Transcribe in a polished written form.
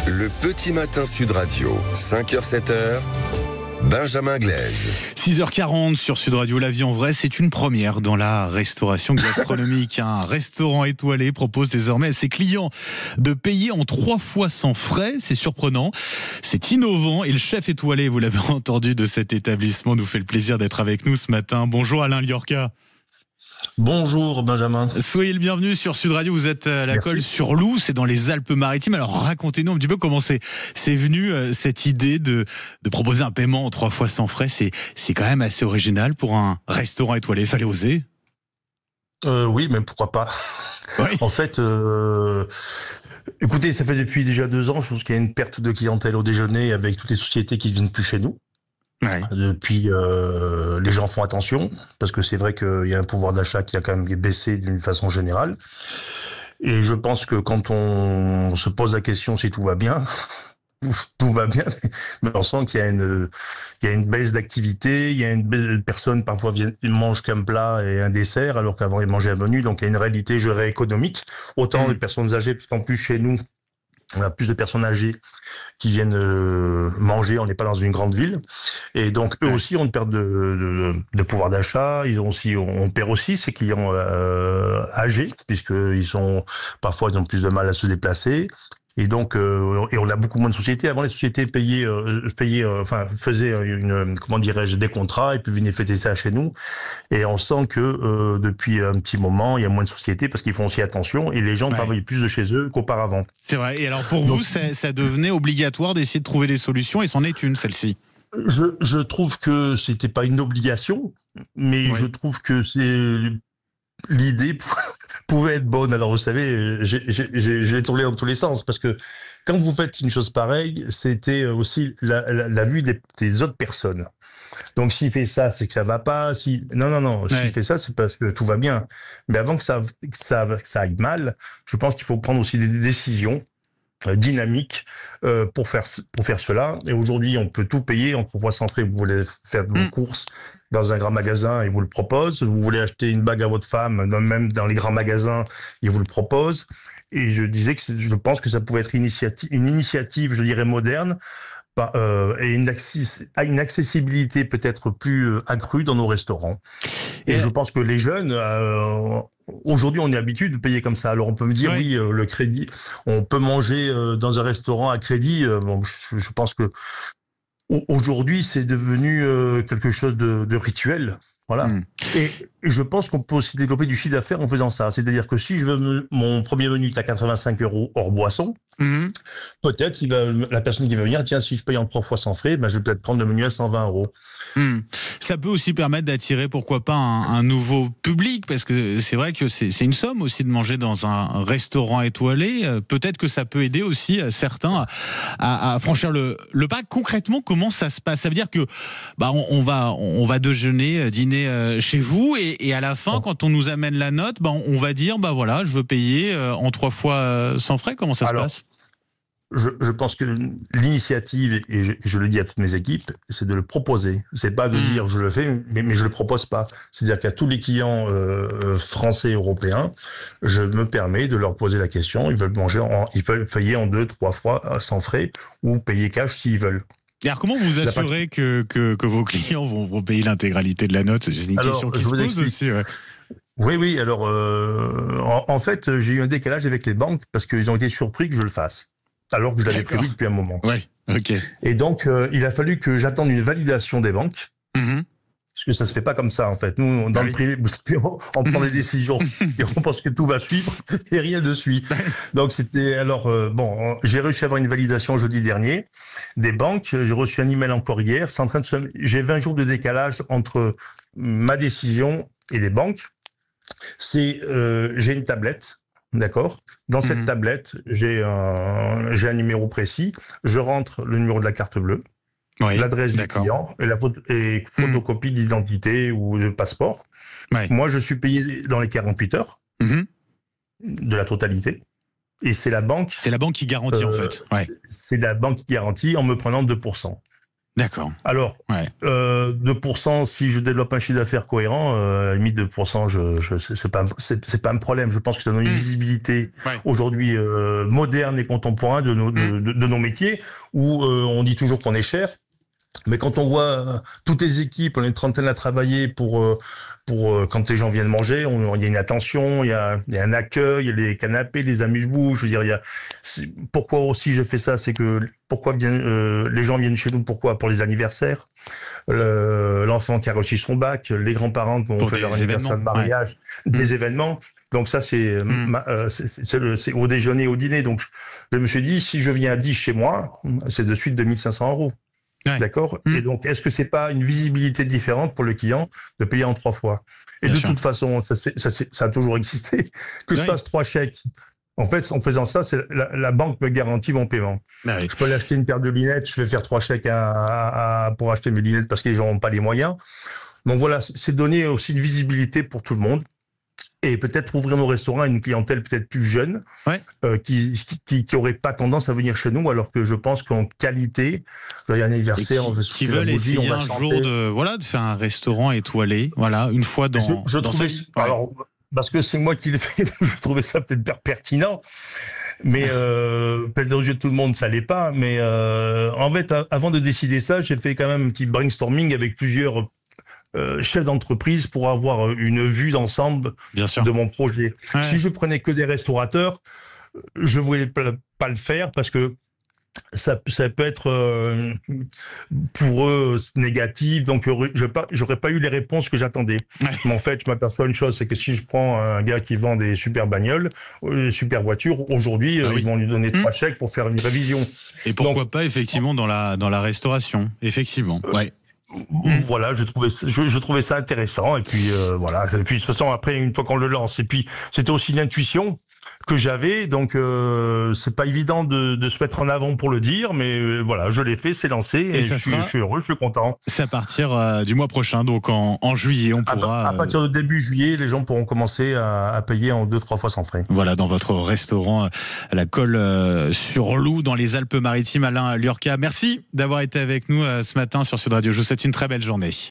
Le petit matin Sud Radio, 5h-7h, Benjamin Glaise. 6h40 sur Sud Radio. La vie en vrai, c'est une première dans la restauration gastronomique. Un restaurant étoilé propose désormais à ses clients de payer en 3 fois sans frais. C'est surprenant, c'est innovant et le chef étoilé, vous l'avez entendu, de cet établissement nous fait le plaisir d'être avec nous ce matin. Bonjour Alain Liorca. Bonjour Benjamin. Soyez le bienvenu sur Sud Radio. Vous êtes à la Colle-sur-Loup, c'est dans les Alpes-Maritimes. Alors racontez-nous un petit peu comment c'est venu cette idée de proposer un paiement en 3 fois sans frais. C'est quand même assez original pour un restaurant étoilé. Il fallait oser. Oui, mais pourquoi pas. Oui. En fait, écoutez, ça fait depuis déjà 2 ans, je pense qu'il y a une perte de clientèle au déjeuner avec toutes les sociétés qui ne viennent plus chez nous. Ouais. Depuis, les gens font attention, parce que c'est vrai qu'il y a un pouvoir d'achat qui a quand même baissé d'une façon générale. Et je pense que quand on se pose la question si tout va bien, tout va bien, mais on sent qu'il y a une baisse d'activité, il y a une baisse de personnes, parfois ils mangent qu'un plat et un dessert, alors qu'avant ils mangeaient un menu, donc il y a une réalité, je dirais, économique. Autant les personnes âgées, parce qu'en plus chez nous, on a plus de personnes âgées qui viennent manger, on n'est pas dans une grande ville. Et donc, eux aussi ont une perte de pouvoir d'achat. On perd aussi ces clients âgés, puisqu'ils parfois ils ont plus de mal à se déplacer. Et donc, et on a beaucoup moins de sociétés. Avant, les sociétés faisaient des contrats et puis venaient fêter ça chez nous. Et on sent que depuis un petit moment, il y a moins de sociétés parce qu'ils font aussi attention et les gens travaillent plus de chez eux qu'auparavant. C'est vrai. Et alors pour vous, ça devenait obligatoire d'essayer de trouver des solutions et c'en est une, celle-ci. Je trouve que c'était pas une obligation, mais je trouve que l'idée pouvait être bonne. Alors, vous savez, j'ai tourné dans tous les sens parce que quand vous faites une chose pareille, c'était aussi la vue des autres personnes. Donc, s'il fait ça, c'est que ça va pas. Non. S'il fait ça, c'est parce que tout va bien. Mais avant que ça aille mal, je pense qu'il faut prendre aussi des décisions dynamique pour faire cela. Et aujourd'hui, on peut tout payer en 3 fois sans frais. Vous voulez faire de vos courses dans un grand magasin, ils vous le proposent. Vous voulez acheter une bague à votre femme, même dans les grands magasins, ils vous le proposent. Et je disais que je pense que ça pouvait être une initiative, je dirais, moderne, et une accessibilité peut-être plus accrue dans nos restaurants. Et je pense que les jeunes, aujourd'hui, on est habitué de payer comme ça. Alors on peut me dire, oui, le crédit, on peut manger dans un restaurant à crédit. Je pense que aujourd'hui, c'est devenu quelque chose de rituel. Voilà. Et je pense qu'on peut aussi développer du chiffre d'affaires en faisant ça. C'est-à-dire que si mon premier menu est à 85 € hors boisson, peut-être la personne qui va venir, tiens, si je paye en 3 fois sans frais, je vais peut-être prendre le menu à 120 €. Ça peut aussi permettre d'attirer, pourquoi pas, un nouveau public, parce que c'est vrai que c'est une somme aussi de manger dans un restaurant étoilé. Peut-être que ça peut aider aussi certains à franchir le pas. Concrètement, comment ça se passe? Ça veut dire que on va déjeuner, dîner chez vous, et à la fin, quand on nous amène la note, on va dire voilà, je veux payer en 3 fois sans frais. Comment ça se passe? Je pense que l'initiative, et je le dis à toutes mes équipes, c'est de le proposer. C'est pas de dire je le fais, mais je le propose pas. C'est-à-dire qu'à tous les clients français et européens, je me permets de leur poser la question. Ils veulent payer en 2, 3 fois sans frais ou payer cash s'ils veulent. Et alors, comment vous assurez que vos clients vont payer l'intégralité de la note? C'est une question qui se pose aussi. Oui. Alors, en fait, j'ai eu un décalage avec les banques parce qu'ils ont été surpris que je le fasse, alors que je l'avais prévu depuis un moment. Ouais, ok. Et donc, il a fallu que j'attende une validation des banques. Parce que ça se fait pas comme ça, en fait. Nous, dans le privé, on prend des décisions et on pense que tout va suivre et rien ne suit. Donc, j'ai réussi à avoir une validation jeudi dernier des banques. J'ai reçu un email encore hier. J'ai 20 jours de décalage entre ma décision et les banques. J'ai une tablette. D'accord. Dans cette tablette, j'ai un numéro précis. Je rentre le numéro de la carte bleue, l'adresse du client et photocopie d'identité ou de passeport. Moi, je suis payé dans les 48 heures de la totalité. Et c'est la banque. C'est la banque qui garantit en fait. C'est la banque qui garantit en me prenant 2%. D'accord. Alors, 2%, si je développe un chiffre d'affaires cohérent, à la limite 2%, c'est pas un problème. Je pense que ça donne une visibilité aujourd'hui moderne et contemporain de nos métiers, où on dit toujours qu'on est cher. Mais quand on voit toutes les équipes, on est une trentaine à travailler pour quand les gens viennent manger, il y a une attention, il y a un accueil, il y a les canapés, les amuse-bouches. Je veux dire, pourquoi aussi je fais ça, c'est que pourquoi les gens viennent chez nous, pourquoi? Pour les anniversaires, l'enfant qui a reçu son bac, les grands-parents qui ont fait leur anniversaire de mariage, des événements. Donc ça, c'est au déjeuner, au dîner. Donc je me suis dit, si je viens à 10 chez moi, c'est de suite 2500 €. Ouais. D'accord. Et donc, est-ce que c'est pas une visibilité différente pour le client de payer en 3 fois? Et bien de toute façon, ça a toujours existé. Que je fasse 3 chèques. En fait, en faisant ça, la banque me garantit mon paiement. Je peux l'acheter une paire de lunettes, je vais faire 3 chèques pour acheter mes lunettes parce que les gens n'ont pas les moyens. Donc voilà, c'est donner aussi une visibilité pour tout le monde. Et peut-être ouvrir nos restaurants à une clientèle peut-être plus jeune, qui aurait pas tendance à venir chez nous, alors que je pense qu'en qualité, il y a un anniversaire, on veut qui veulent essayer un jour de faire un restaurant étoilé, une fois dans alors, parce que c'est moi qui l'ai fait, je trouvais ça peut-être pertinent. Mais peut-être aux yeux de tout le monde, ça l'est pas. Mais en fait, avant de décider ça, j'ai fait quand même un petit brainstorming avec plusieurs chef d'entreprise pour avoir une vue d'ensemble de mon projet. Ouais. Si je prenais que des restaurateurs, je voulais pas le faire parce que ça peut être pour eux négatif, donc j'aurais pas eu les réponses que j'attendais. Ouais. Mais en fait, je m'aperçois une chose, c'est que si je prends un gars qui vend des super bagnoles, des super voitures, aujourd'hui, ils vont lui donner 3 chèques pour faire une révision. Et pourquoi pas effectivement dans la restauration, effectivement. Voilà, je trouvais ça intéressant, et puis voilà. Et puis de toute façon, après, une fois qu'on le lance, et puis c'était aussi une intuition que j'avais, donc c'est pas évident de se mettre en avant pour le dire, mais voilà, je l'ai fait, c'est lancé, et je suis heureux, je suis content. C'est à partir du mois prochain, donc en juillet, on pourra... À partir de début juillet, les gens pourront commencer à payer en 2-3 fois sans frais. Voilà, dans votre restaurant à la Colle-sur-Loup, dans les Alpes-Maritimes, Alain Liorca. Merci d'avoir été avec nous ce matin sur Sud Radio. Je vous souhaite une très belle journée.